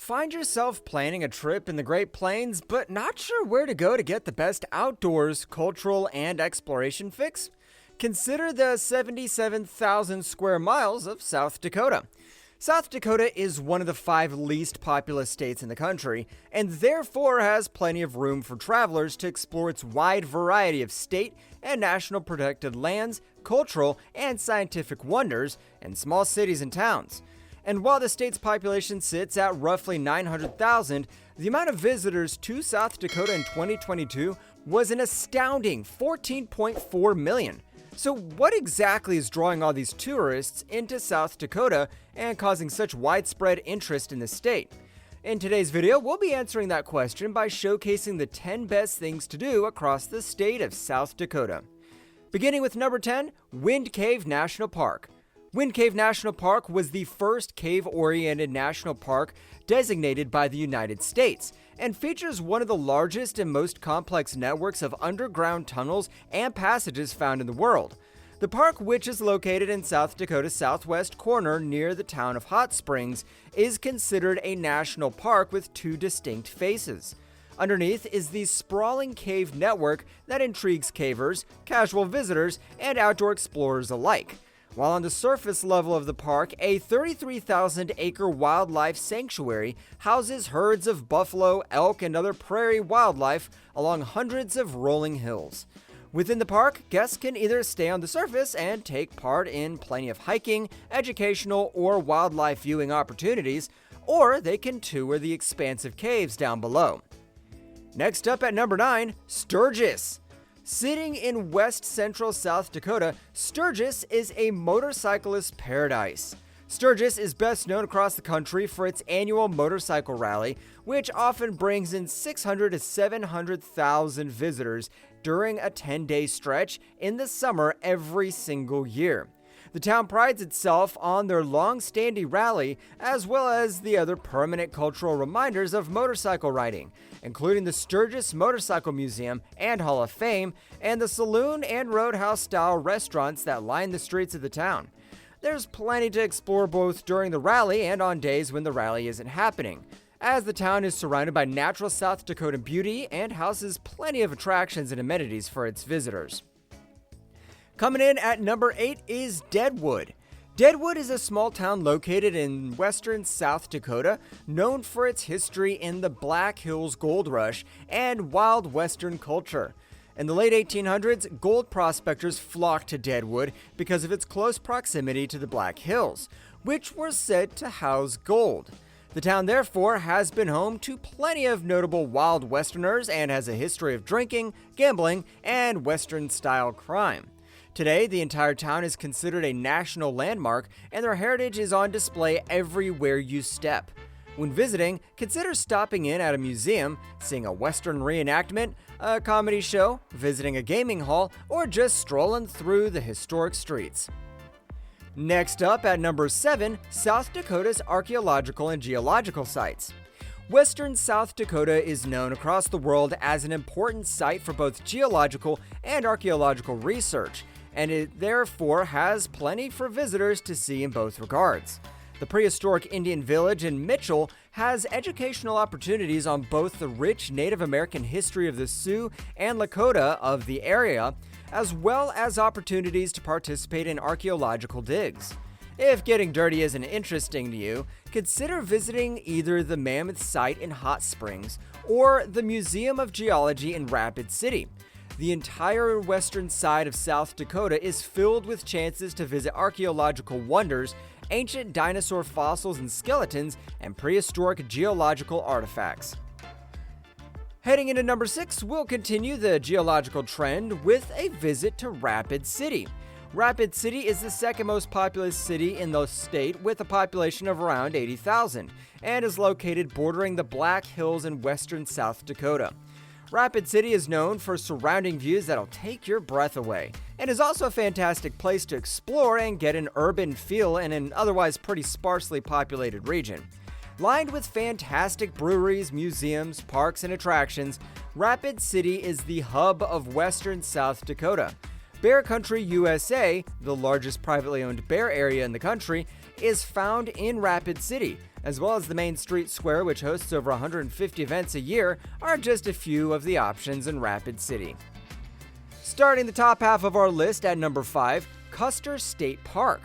Find yourself planning a trip in the Great Plains, but not sure where to go to get the best outdoors, cultural, and exploration fix? Consider the 77,000 square miles of South Dakota. South Dakota is one of the 5 least populous states in the country, and therefore has plenty of room for travelers to explore its wide variety of state and national protected lands, cultural and scientific wonders, and small cities and towns. And while the state's population sits at roughly 900,000, the amount of visitors to South Dakota in 2022 was an astounding 14.4 million. So what exactly is drawing all these tourists into South Dakota and causing such widespread interest in the state? In today's video, we'll be answering that question by showcasing the 10 best things to do across the state of South Dakota. Beginning with number 10, Wind Cave National Park. Wind Cave National Park was the first cave-oriented national park designated by the United States and features one of the largest and most complex networks of underground tunnels and passages found in the world. The park, which is located in South Dakota's southwest corner near the town of Hot Springs, is considered a national park with 2 distinct faces. Underneath is the sprawling cave network that intrigues cavers, casual visitors, and outdoor explorers alike. While on the surface level of the park, a 33,000-acre wildlife sanctuary houses herds of buffalo, elk, and other prairie wildlife along hundreds of rolling hills. Within the park, guests can either stay on the surface and take part in plenty of hiking, educational, or wildlife viewing opportunities, or they can tour the expansive caves down below. Next up at number 9, Sturgis. Sitting in west central South Dakota, Sturgis is a motorcyclist paradise. Sturgis is best known across the country for its annual motorcycle rally, which often brings in 600 to 700,000 visitors during a 10-day stretch in the summer every single year. The town prides itself on their long-standing rally, as well as the other permanent cultural reminders of motorcycle riding, including the Sturgis Motorcycle Museum and Hall of Fame, and the saloon and roadhouse-style restaurants that line the streets of the town. There's plenty to explore both during the rally and on days when the rally isn't happening, as the town is surrounded by natural South Dakota beauty and houses plenty of attractions and amenities for its visitors. Coming in at number 8 is Deadwood. Deadwood is a small town located in western South Dakota, known for its history in the Black Hills Gold Rush and wild western culture. In the late 1800s, gold prospectors flocked to Deadwood because of its close proximity to the Black Hills, which were said to house gold. The town therefore has been home to plenty of notable wild westerners and has a history of drinking, gambling, and western-style crime. Today, the entire town is considered a national landmark, and their heritage is on display everywhere you step. When visiting, consider stopping in at a museum, seeing a Western reenactment, a comedy show, visiting a gaming hall, or just strolling through the historic streets. Next up at number 7, South Dakota's archaeological and geological sites. Western South Dakota is known across the world as an important site for both geological and archaeological research, and it therefore has plenty for visitors to see in both regards. The prehistoric Indian village in Mitchell has educational opportunities on both the rich Native American history of the Sioux and Lakota of the area, as well as opportunities to participate in archaeological digs. If getting dirty isn't interesting to you, consider visiting either the Mammoth site in Hot Springs or the Museum of Geology in Rapid City. The entire western side of South Dakota is filled with chances to visit archaeological wonders, ancient dinosaur fossils and skeletons, and prehistoric geological artifacts. Heading into number 6, we'll continue the geological trend with a visit to Rapid City. Rapid City is the second most populous city in the state with a population of around 80,000 and is located bordering the Black Hills in western South Dakota. Rapid City is known for surrounding views that'll take your breath away, and is also a fantastic place to explore and get an urban feel in an otherwise pretty sparsely populated region. Lined with fantastic breweries, museums, parks, and attractions, Rapid City is the hub of western South Dakota. Bear Country, USA, the largest privately owned bear area in the country, is found in Rapid City, as well as the main street square, which hosts over 150 events a year, are just a few of the options in Rapid City. Starting the top half of our list at number 5, Custer State Park.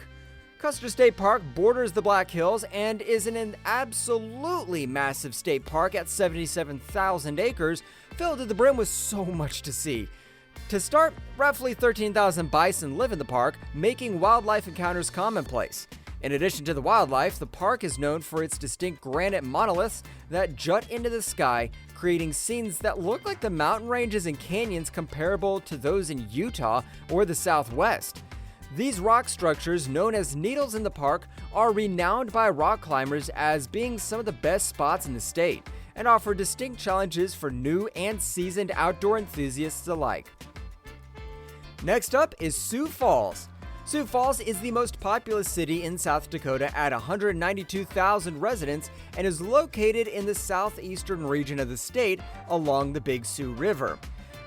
Custer State Park borders the Black Hills and is an absolutely massive state park at 77,000 acres, filled to the brim with so much to see. To start, roughly 13,000 bison live in the park, making wildlife encounters commonplace. In addition to the wildlife, the park is known for its distinct granite monoliths that jut into the sky, creating scenes that look like the mountain ranges and canyons comparable to those in Utah or the Southwest. These rock structures, known as needles in the park, are renowned by rock climbers as being some of the best spots in the state, and offer distinct challenges for new and seasoned outdoor enthusiasts alike. Next up is Sioux Falls. Sioux Falls is the most populous city in South Dakota at 192,000 residents and is located in the southeastern region of the state along the Big Sioux River.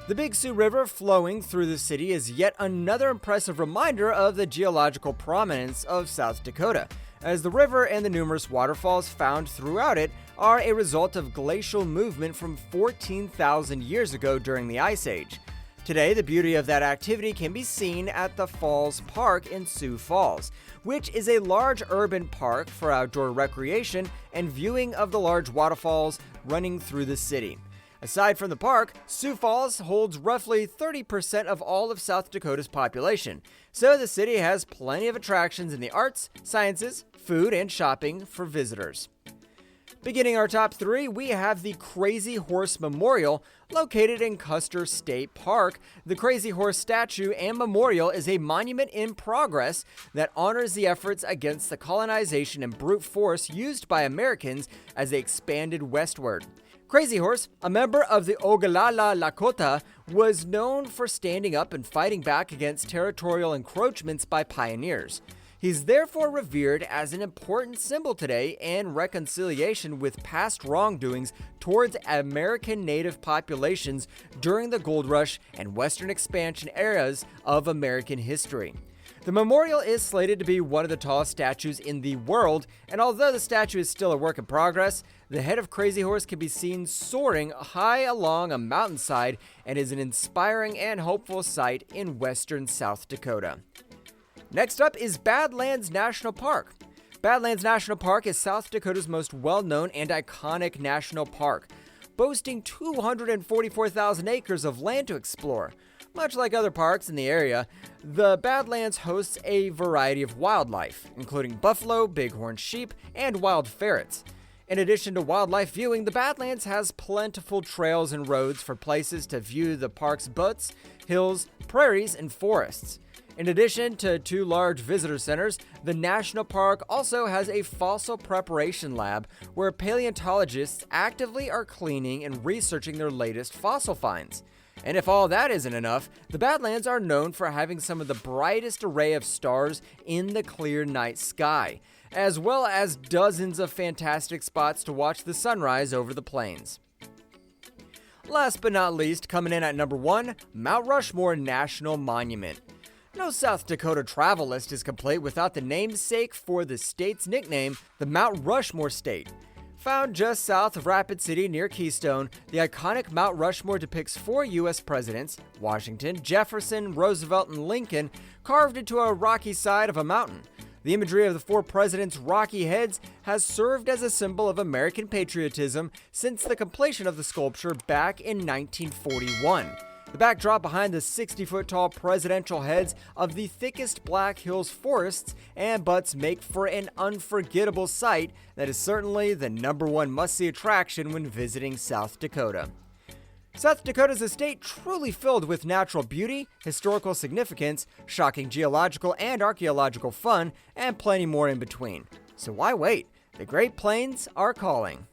The Big Sioux River flowing through the city is yet another impressive reminder of the geological prominence of South Dakota, as the river and the numerous waterfalls found throughout it are a result of glacial movement from 14,000 years ago during the Ice Age. Today, the beauty of that activity can be seen at the Falls Park in Sioux Falls, which is a large urban park for outdoor recreation and viewing of the large waterfalls running through the city. Aside from the park, Sioux Falls holds roughly 30% of all of South Dakota's population, so the city has plenty of attractions in the arts, sciences, food, and shopping for visitors. Beginning our top 3, we have the Crazy Horse Memorial, located in Custer State Park. The Crazy Horse statue and memorial is a monument in progress that honors the efforts against the colonization and brute force used by Americans as they expanded westward. Crazy Horse, a member of the Oglala Lakota, was known for standing up and fighting back against territorial encroachments by pioneers. He's therefore revered as an important symbol today in reconciliation with past wrongdoings towards American native populations during the gold rush and western expansion eras of American history. The memorial is slated to be one of the tallest statues in the world, and although the statue is still a work in progress, the head of Crazy Horse can be seen soaring high along a mountainside and is an inspiring and hopeful sight in western South Dakota. Next up is Badlands National Park. Badlands National Park is South Dakota's most well-known and iconic national park, boasting 244,000 acres of land to explore. Much like other parks in the area, the Badlands hosts a variety of wildlife, including buffalo, bighorn sheep, and wild ferrets. In addition to wildlife viewing, the Badlands has plentiful trails and roads for places to view the park's buttes, hills, prairies, and forests. In addition to 2 large visitor centers, the national park also has a fossil preparation lab where paleontologists actively are cleaning and researching their latest fossil finds. And if all that isn't enough, the Badlands are known for having some of the brightest array of stars in the clear night sky, as well as dozens of fantastic spots to watch the sunrise over the plains. Last but not least, coming in at number 1, Mount Rushmore National Monument. No South Dakota travel list is complete without the namesake for the state's nickname, the Mount Rushmore State. Found just south of Rapid City near Keystone, the iconic Mount Rushmore depicts 4 U.S. presidents, Washington, Jefferson, Roosevelt, and Lincoln, carved into a rocky side of a mountain. The imagery of the 4 presidents' rocky heads has served as a symbol of American patriotism since the completion of the sculpture back in 1941. The backdrop behind the 60-foot-tall presidential heads of the thickest Black Hills forests and buttes make for an unforgettable sight that is certainly the number 1 must-see attraction when visiting South Dakota. South Dakota is a state truly filled with natural beauty, historical significance, shocking geological and archaeological fun, and plenty more in between. So why wait? The Great Plains are calling.